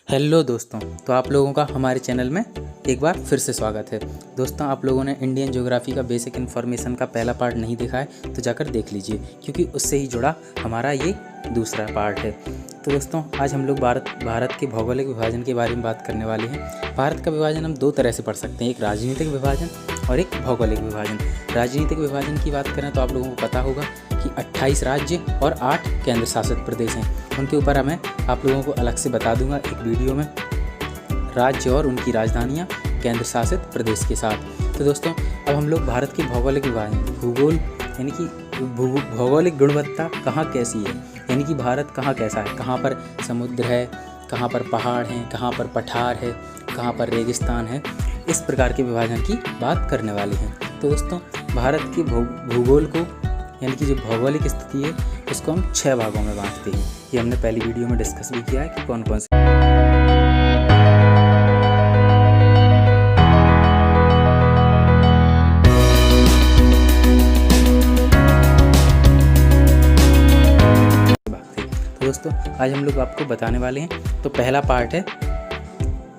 Hello दोस्तों, तो आप लोगों का हमारे चैनल में एक बार फिर से स्वागत है। दोस्तों, आप लोगों ने इंडियन ज्योग्राफी का बेसिक इन्फॉर्मेशन का पहला पार्ट नहीं देखा है तो जाकर देख लीजिए, क्योंकि उससे ही जुड़ा हमारा ये दूसरा पार्ट है। तो दोस्तों, आज हम लोग भारत के भौगोलिक विभाजन के बारे में बात करने वाले हैं। भारत का विभाजन हम दो तरह से पढ़ सकते हैं, एक राजनीतिक विभाजन और एक भौगोलिक विभाजन। राजनीतिक विभाजन की बात करें तो आप लोगों को पता होगा कि 28 राज्य और 8 केंद्र शासित प्रदेश हैं। उनके ऊपर मैं आप लोगों को अलग से बता दूंगा एक वीडियो में, राज्य और उनकी राजधानियाँ केंद्र शासित प्रदेश के साथ। तो दोस्तों, अब हम लोग भारत के भौगोलिक विभाजन, भूगोल यानी कि भौगोलिक गुणवत्ता कहाँ कैसी है, यानी कि भारत कहाँ कैसा है, कहाँ पर समुद्र है, कहाँ पर पहाड़ हैं, कहाँ पर पठार है, कहाँ पर रेगिस्तान है, इस प्रकार के विभाजन की बात करने वाली हैं। तो दोस्तों, भारत के भूगोल को यानी कि जो भौगोलिक स्थिति है उसको हम 6 भागों में बांटते हैं। ये हमने पहली वीडियो में डिस्कस भी किया है कि कौन कौन से भागते हैं। तो दोस्तों, आज हम लोग आपको बताने वाले हैं। तो पहला पार्ट है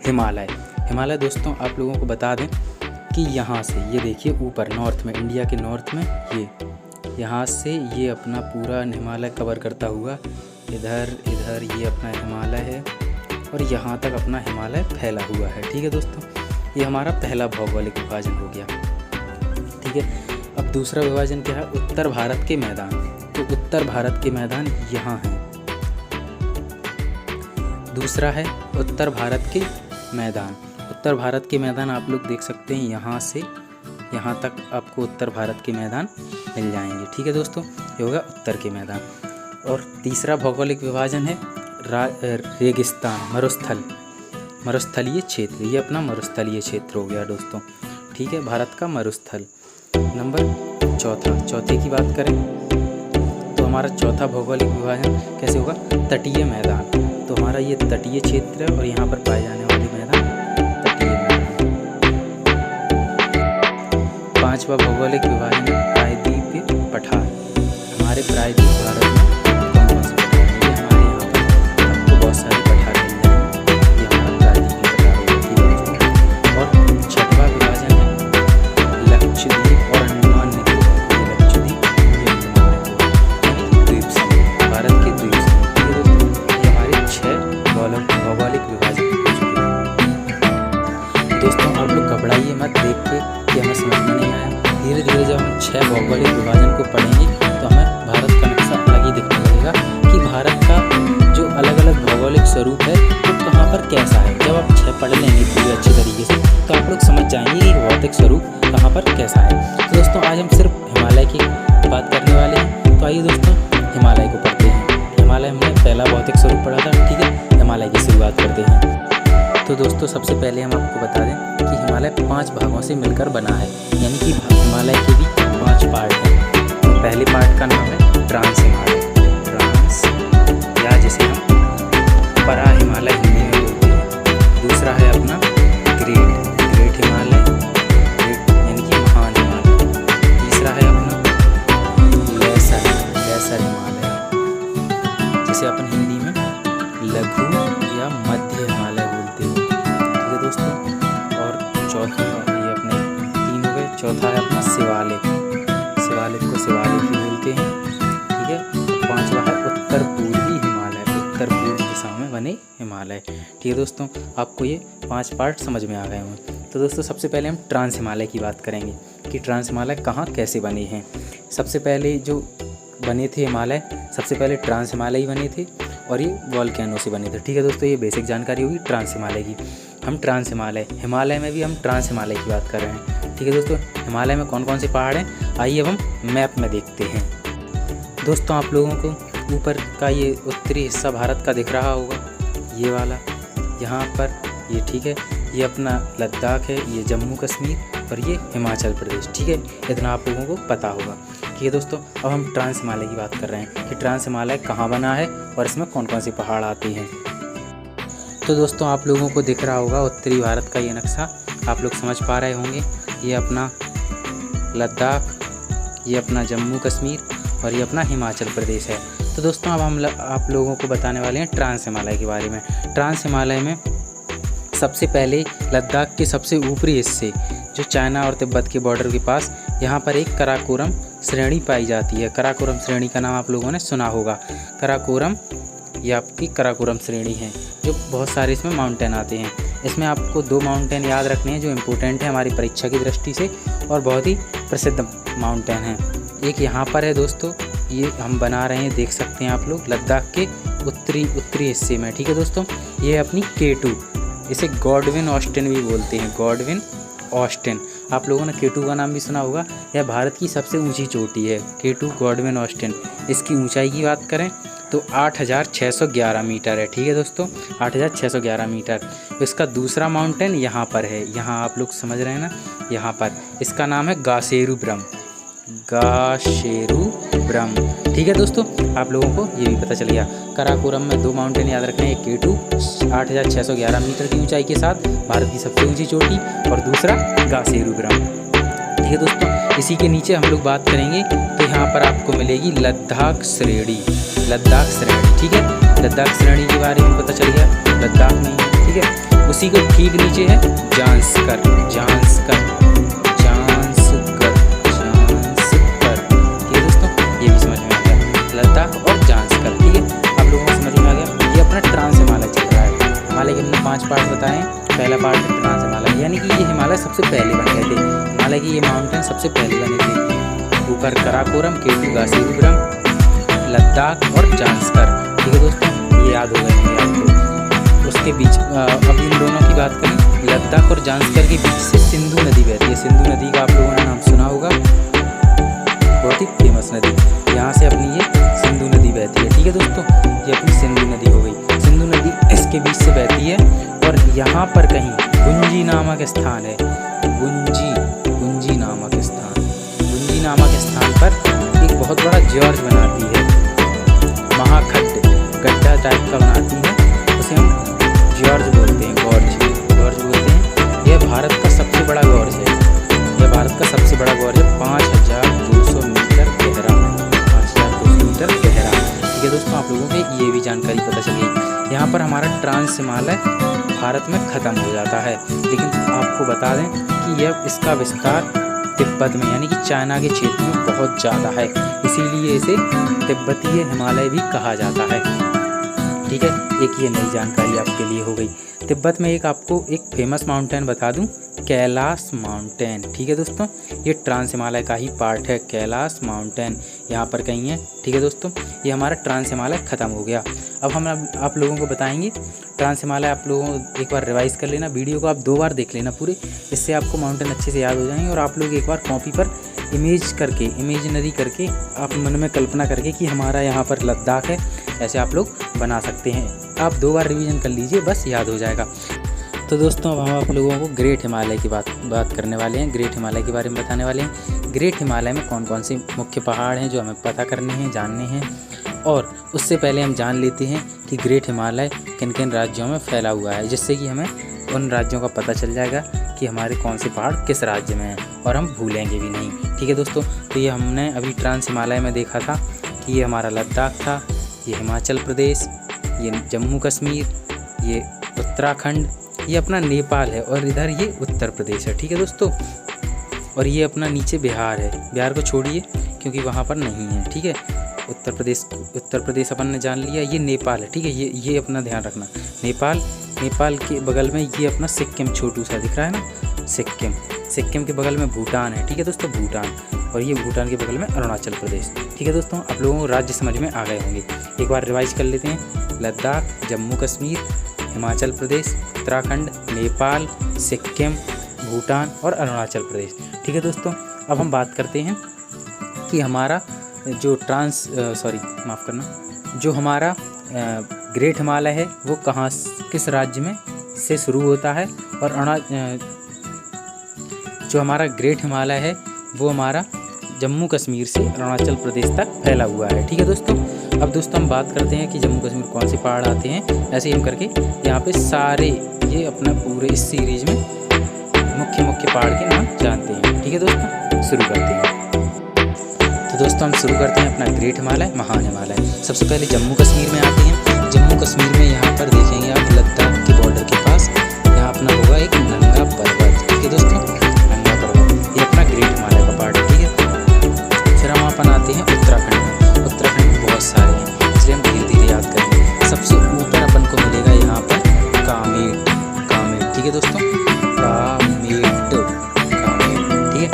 हिमालय। हिमालय दोस्तों, आप लोगों को बता दें कि यहाँ से ये देखिए ऊपर नॉर्थ में, इंडिया के नॉर्थ में यहाँ से ये अपना पूरा हिमालय कवर करता हुआ इधर ये अपना हिमालय है और यहाँ तक अपना हिमालय फैला हुआ है। ठीक है दोस्तों, ये हमारा पहला भौगोलिक विभाजन हो गया। ठीक है, अब दूसरा विभाजन क्या है? उत्तर भारत के मैदान। तो उत्तर भारत के मैदान यहाँ हैं। दूसरा है उत्तर भारत के मैदान। उत्तर भारत के मैदान आप लोग देख सकते हैं, यहाँ से यहाँ तक आपको उत्तर भारत के मैदान मिल जाएंगे। ठीक है दोस्तों, ये होगा उत्तर के मैदान। और तीसरा भौगोलिक विभाजन है रेगिस्तान, मरुस्थलीय क्षेत्र। ये अपना मरुस्थलीय क्षेत्र हो गया दोस्तों। ठीक है, भारत का मरुस्थल। नंबर चौथे की बात करें तो हमारा चौथा भौगोलिक विभाजन कैसे होगा? तटीय मैदान। तो हमारा ये तटीय क्षेत्र है और यहाँ पर पाए जाने वाले मैदान तटीय मैदान। पांचवा भौगोलिक विभाजन है प्रायद्वीपीय पठार। हमारे प्रायद्वीप भारत में कौन कौन से पठार हैं? ये हमारे यहाँ पर आपको बहुत सारे पठार मिल जाएंगे। ये हमारा प्रायद्वीपीय पठार होगा। ठीक है दोस्तों, और छठवां विभाजन है लक्षद्वीप और अंडमान निकोबार। ये लक्षद्वीप ये अंडमान निकोबार यानी द्वीप समूह, भारत के द्वीप समूह। ठीक है दोस्तों, ये हमारे 6 भौगोलिक विभाजन हो चुके हैं। दोस्तों, आप लोग घबराइए मत देख के कि हमें समझ में नहीं आया। धीरे धीरे जब हम 6 भौगोलिक विभाजन को पढ़ेंगे तो हमें भारत का नक्शा अलग ही दिखने लगेगा कि भारत का जो अलग अलग भौगोलिक स्वरूप है वो कहाँ पर कैसा है। जब आप 6 पढ़ लेंगे पूरी अच्छी तरीके से तो आप लोग समझ जाएंगे कि भौतिक स्वरूप कहाँ पर कैसा है। तो दोस्तों, आज हम सिर्फ हिमालय की बात करने वाले हैं। तो आइए दोस्तों, हिमालय को पढ़ते हैं। हिमालय हमने पहला भौतिक स्वरूप पढ़ा था। ठीक है, हिमालय की शुरुआत करते हैं। तो दोस्तों, सबसे पहले हम आपको बता दें कि हिमालय 5 भागों से मिलकर बना है, यानी कि हिमालय के भी 5 पार्ट हैं। तो पहले पार्ट का नाम है ट्रांस हिमालय, या जिसे हम परा हिमालय हिंदी में बोलते हैं। दूसरा है अपना ग्रेट हिमालय, यानी कि महान हिमालय। तीसरा है अपना लेसर हिमालय, जिसे अपन हिंदी में लघु या मध्य हिमालय बोलते हैं। ठीक है दोस्तों, और चौथा ये अपने 3 हो गए। चौथा है अपना शिवालिक को शिवालिक ही बोलते हैं। ठीक है, 5वां है उत्तर पूर्वी हिमालय, उत्तर पूर्व दिशा में बने हिमालय। ठीक है दोस्तों, आपको ये 5 पार्ट समझ में आ गए होंगे। तो दोस्तों, सबसे पहले हम ट्रांस हिमालय की बात करेंगे कि ट्रांस हिमालय कहाँ कैसे बने हैं। सबसे पहले जो बने थे हिमालय, सबसे पहले ट्रांस हिमालय ही बने थे और ये वॉल्केनो से बने थे। ठीक है दोस्तों, ये बेसिक जानकारी होगी ट्रांस हिमालय की। हम ट्रांस हिमालय में भी हम ट्रांस हिमालय की बात कर रहे हैं। ठीक है दोस्तों, हिमालय में कौन कौन से पहाड़ हैं आइए अब हम मैप में देखते हैं। दोस्तों, आप लोगों को ऊपर का ये उत्तरी हिस्सा भारत का दिख रहा होगा, ये वाला यहाँ पर ये। ठीक है, ये अपना लद्दाख है, ये जम्मू कश्मीर और ये हिमाचल प्रदेश। ठीक है, इतना आप लोगों को पता होगा। ठीक है दोस्तों, अब हम ट्रांस हिमालय की बात कर रहे हैं कि ट्रांस हिमालय कहाँ बना है और इसमें कौन कौन से पहाड़ आते हैं। तो दोस्तों, आप लोगों को दिख रहा होगा उत्तरी भारत का ये नक्शा, आप लोग समझ पा रहे होंगे। ये अपना लद्दाख, ये अपना जम्मू कश्मीर और ये अपना हिमाचल प्रदेश है। तो दोस्तों अब हम आप लोगों को बताने वाले हैं ट्रांस हिमालय के बारे में। ट्रांस हिमालय में सबसे पहले लद्दाख के सबसे ऊपरी हिस्से जो चाइना और तिब्बत के बॉर्डर के पास, यहाँ पर एक कराकोरम श्रेणी पाई जाती है। कराकोरम श्रेणी का नाम आप लोगों ने सुना होगा। कराकोरम ये आपकी कराकोरम श्रेणी है, जो बहुत सारे इसमें माउंटेन आते हैं। इसमें आपको 2 माउंटेन याद रखने हैं जो इम्पोर्टेंट है हमारी परीक्षा की दृष्टि से और बहुत ही प्रसिद्ध माउंटेन हैं। एक यहाँ पर है दोस्तों, ये हम बना रहे हैं, देख सकते हैं आप लोग, लद्दाख के उत्तरी हिस्से में। ठीक है दोस्तों, ये अपनी K2, इसे गॉडविन ऑस्टिन भी बोलते हैं, गॉडविन ऑस्टिन। आप लोगों ने K2 का नाम भी सुना होगा। यह भारत की सबसे ऊंची चोटी है, K2 गॉडविन ऑस्टिन। इसकी ऊंचाई की बात करें तो 8611 मीटर है। ठीक है दोस्तों, 8611 मीटर। इसका दूसरा माउंटेन यहाँ पर है, यहाँ आप लोग समझ रहे हैं ना, यहाँ पर इसका नाम है गासेरू ब्रह्म, गासेरू ब्रह्म। ठीक है दोस्तों, आप लोगों को ये भी पता चल गया। कराकोरम में 2 माउंटेन याद रखने हैं, K2 8611 मीटर की ऊंचाई के साथ भारत की सबसे ऊंची चोटी, और दूसरा गासेरू ब्रह्म। ठीक है दोस्तों, इसी के नीचे हम लोग बात करेंगे तो यहाँ पर आपको मिलेगी लद्दाख श्रेणी, लद्दाख श्रेणी। ठीक है, लद्दाख श्रेणी के बारे में पता चल गया, लद्दाख में। ठीक है, उसी को ठीक नीचे है जांस्कर, जांस्कर, जांस्कर, जांस्कर। ठीक है दोस्तों, ये भी समझ में आ गया, लद्दाख और जांस्कर। ठीक है, आप लोगों को समझ में आ गया। ये अपना ट्रांस हिमालय चल रहा है। हिमालय के हमने 5 पार्ट बताए। पहला पार्ट है ट्रांस हिमालय, यानी कि ये हिमालय सबसे पहले बन गए थे। हिमालय के ये माउंटेन सबसे पहले बने थे। ऊपर कराकोरम, K2 गासेरू ब्रह्म, लद्दाख और जांस्कर। ठीक है दोस्तों, ये याद हो गए होंगे आपको। उसके बीच अब इन दोनों की बात करें, लद्दाख और जांस्कर के बीच से सिंधु नदी बहती है। सिंधु नदी का आप लोगों ने नाम सुना होगा, बहुत ही फेमस नदी। यहाँ से अपनी ये सिंधु नदी बहती है। ठीक है दोस्तों, ये अपनी सिंधु नदी हो गई। सिंधु नदी इसके बीच से बहती है और यहाँ पर कहीं गुंजी नामक स्थान है, गुंजी नामक स्थान, गुंजी नामक स्थान पर एक बहुत बड़ा जॉर्ज बनाती है, महाखड्ड, गड्ढा टाइप का बनाती है, उसे हम जॉर्ज बोलते हैं, गॉर्ज बोलते हैं। यह भारत का सबसे बड़ा गॉर्ज है, यह भारत का सबसे बड़ा गॉर्ज है, 5200 मीटर गहरा, 5200 मीटर गहरा। ठीक है दोस्तों, आप लोगों को ये भी जानकारी पता चल गई। यहाँ पर हमारा ट्रांस हिमालय भारत में ख़त्म हो जाता है, लेकिन आपको बता दें कि यह इसका विस्तार तिब्बत में, यानी कि चाइना के क्षेत्र में बहुत ज़्यादा है, इसीलिए इसे तिब्बतीय हिमालय भी कहा जाता है। ठीक है, एक ये नई जानकारी आपके लिए हो गई। तिब्बत में आपको एक फेमस माउंटेन बता दूं, कैलाश माउंटेन। ठीक है दोस्तों, ये ट्रांस हिमालय का ही पार्ट है, कैलाश माउंटेन यहाँ पर कहीं है। ठीक है दोस्तों, ये हमारा ट्रांस हिमालय ख़त्म हो गया। अब हम आप लोगों को बताएंगे ट्रांस हिमालय। आप लोगों एक बार रिवाइज़ कर लेना, वीडियो को आप 2 बार देख लेना पूरे, इससे आपको माउंटेन अच्छे से याद हो जाएंगे। और आप लोग एक बार कॉपी पर इमेजनरी करके आप मन में कल्पना करके कि हमारा यहाँ पर लद्दाख है, ऐसे आप लोग बना सकते हैं। आप 2 बार रिवीजन कर लीजिए, बस याद हो जाएगा। तो दोस्तों, अब हम आप लोगों को ग्रेट हिमालय की बात करने वाले हैं, ग्रेट हिमालय के बारे में बताने वाले हैं। ग्रेट हिमालय में कौन कौन से मुख्य पहाड़ हैं जो हमें पता करने हैं, जानने हैं। और उससे पहले हम जान लेते हैं कि ग्रेट हिमालय किन किन राज्यों में फैला हुआ है, जिससे कि हमें उन राज्यों का पता चल जाएगा कि हमारे कौन से पहाड़ किस राज्य में हैं और हम भूलेंगे भी नहीं। ठीक है दोस्तों, तो ये हमने अभी ट्रांस हिमालय में देखा था कि ये हमारा लद्दाख था, ये हिमाचल प्रदेश, ये जम्मू कश्मीर, ये उत्तराखंड, ये अपना नेपाल है, और इधर ये उत्तर प्रदेश है। ठीक है दोस्तों, और ये अपना नीचे बिहार है। बिहार को छोड़िए क्योंकि वहाँ पर नहीं है। ठीक है, उत्तर प्रदेश अपन ने जान लिया। ये नेपाल है। ठीक है, ये अपना ध्यान रखना। नेपाल के बगल में ये अपना सिक्किम छोटू सा दिख रहा है ना, सिक्किम के बगल में भूटान है। ठीक है दोस्तों, भूटान, और ये भूटान के बगल में अरुणाचल प्रदेश। ठीक है दोस्तों, आप लोगों को राज्य समझ में आ गए होंगे। एक बार रिवाइज कर लेते हैं, लद्दाख, जम्मू कश्मीर, हिमाचल प्रदेश, उत्तराखंड, नेपाल, सिक्किम, भूटान और अरुणाचल प्रदेश। ठीक है दोस्तों, अब हम बात करते हैं कि हमारा जो जो हमारा ग्रेट हिमालय है वो किस राज्य में से शुरू होता है, और जो हमारा ग्रेट हिमालय है वो हमारा जम्मू कश्मीर से अरुणाचल प्रदेश तक फैला हुआ है। ठीक है दोस्तों, अब दोस्तों हम बात करते हैं कि जम्मू कश्मीर कौन से पहाड़ आते हैं। ऐसे ही हम करके यहाँ पे सारे ये अपना पूरे इस सीरीज में मुख्य पहाड़ के नाम जानते हैं। ठीक है दोस्तों, शुरू करते हैं। तो तो दोस्तों हम शुरू करते हैं अपना ग्रेट हिमालय महान हिमालय। सबसे पहले जम्मू कश्मीर में आते हैं। जम्मू कश्मीर में यहाँ पर देखेंगे आप लद्दाख के बॉर्डर के पास यहाँ अपना होगा एक नंगा पर्वत। ठीक है दोस्तों, नंगा पर्वत ये अपना ग्रेट हिमालय का पार्ट है। ठीक है, फिर हम अपन आते हैं उत्तराखंड में। उत्तराखंड में बहुत सारे हैं, इसलिए हम धीरे धीरे याद करेंगे। सबसे ऊपर अपन को मिलेगा यहाँ पर कामेट। कामेट ठीक है दोस्तों, कामेट कामेट ठीक है।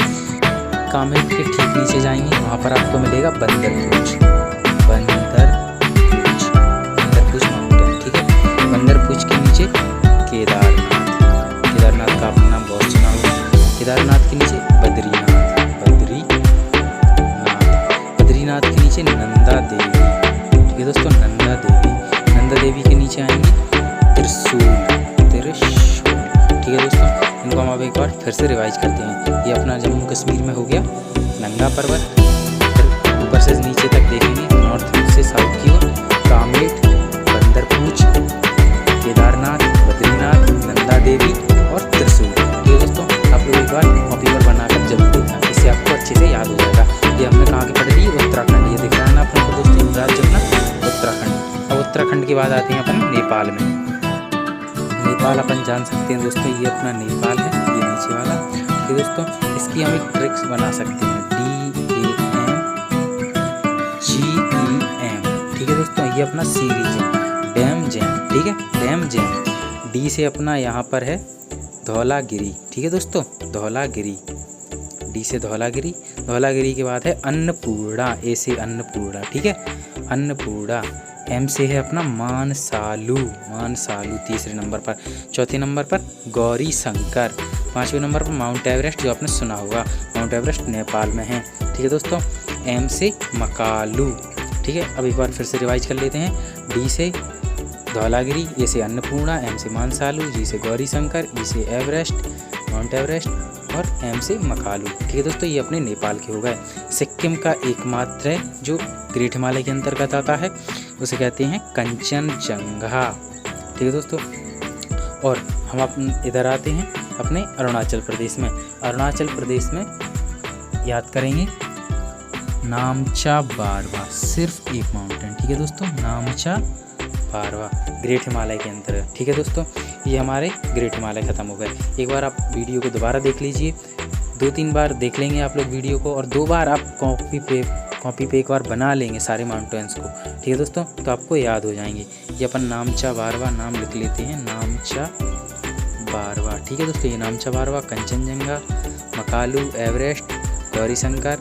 कामेट के ठीक नीचे जाएंगे, वहाँ पर आपको मिलेगा बंदरपूछ। बंदरपूछ माउंटेन। ठीक है, बंदरपूछ के नीचे केदारनाथ। केदारनाथ का अपना नाम बहुत सुना होगा। केदारनाथ के नीचे बद्रीनाथ। बद्रीनाथ के नीचे नंदा देवी। ठीक है दोस्तों, नंदा देवी। नंदा देवी के नीचे आएंगे त्रिशूल। ठीक है दोस्तों, इनको हम अब एक बार फिर से रिवाइज करते हैं। ये अपना जम्मू कश्मीर में हो गया नंगा पर्वत। फिर ऊपर से नीचे तक देखेंगे, नॉर्थ से साउथ की ओर कामेट, बंदरपूछ, केदारनाथ, बद्रीनाथ, नंदा देवी और त्रिशूल। ठीक है दोस्तों, आप लोग एक बार कॉपी पर बनाकर जरूर देखना, इससे आपको अच्छे से याद हो जाएगा। ये हमने कहाँ की पढ़ ली? उत्तराखंड। ये दिख रहा है ना अपने को दोस्तों, राज्य अपना उत्तराखंड। अब उत्तराखंड के बाद आते हैं अपन नेपाल में। नेपाल अपन जान सकते हैं दोस्तों, ये अपना नेपाल है, ये नीचे वाला। ठीक है दोस्तों, इसकी हम एक ट्रिक्स बना सकते हैं, DAMGEM। ठीक है दोस्तों, ये अपना सी रीजन डैम जैम। ठीक है, डैम जैम। डी से अपना यहाँ पर है धौलागिरी। ठीक है दोस्तों, धौलागिरी। डी से धौलागिरी। धौलागिरी के बाद है अन्नपूर्णा। ए से अन्नपूर्णा। ठीक है, अन्नपूर्णा। एम से है अपना मानसालू। मानसालू तीसरे नंबर पर। चौथे नंबर पर गौरी शंकर। पाँचवें नंबर पर माउंट एवरेस्ट, जो आपने सुना होगा। माउंट एवरेस्ट नेपाल में है। ठीक है दोस्तों, एम से मकालू। ठीक है, अब एक बार फिर से रिवाइज कर लेते हैं। डी से धौलागिरी, ए से अन्नपूर्णा, एम से मानसालू, जी से गौरी शंकर, ई से एवरेस्ट, माउंट एवरेस्ट और एम से मकालू। ठीक है दोस्तों, ये अपने नेपाल के हो गए। सिक्किम का एकमात्र है जो ग्रेट हिमालय के अंतर्गत आता है, उसे कहते हैं कंचनजंगा। ठीक है दोस्तों, और हम अपन इधर आते हैं अपने अरुणाचल प्रदेश में। अरुणाचल प्रदेश में याद करेंगे नामचा बारवा, सिर्फ एक माउंटेन। ठीक है दोस्तों, नामचा बारवा ग्रेट हिमालय के अंतर्गत। ठीक है दोस्तों, ये हमारे ग्रेट हिमालय ख़त्म हो गए। एक बार आप वीडियो को दोबारा देख लीजिए, 2-3 बार देख लेंगे आप लोग वीडियो को, और 2 बार आप कॉपी पे एक बार बना लेंगे सारे माउंटेन्स को। ठीक है दोस्तों, तो आपको याद हो जाएंगे। ये अपन नामचा बारवा नाम लिख लेते हैं, नामचा बारवा। ठीक है दोस्तों, ये नामचा बारवा, कंचनजंगा, मकालू, एवरेस्ट, गौरी शंकर,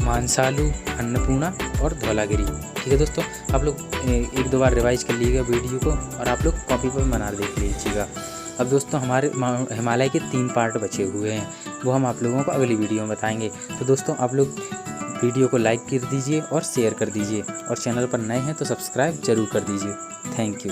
मानसालू, अन्नपूर्णा और धौलागिरी। ठीक है दोस्तों, आप लोग 1-2 बार रिवाइज कर लीजिएगा वीडियो को, और आप लोग कॉपी पर बना देख लीजिएगा। अब दोस्तों हमारे हिमालय के 3 पार्ट बचे हुए हैं, वो हम आप लोगों को अगली वीडियो में बताएंगे। तो दोस्तों आप लोग वीडियो को लाइक कर दीजिए और शेयर कर दीजिए, और चैनल पर नए हैं तो सब्सक्राइब जरूर कर दीजिए। Thank you.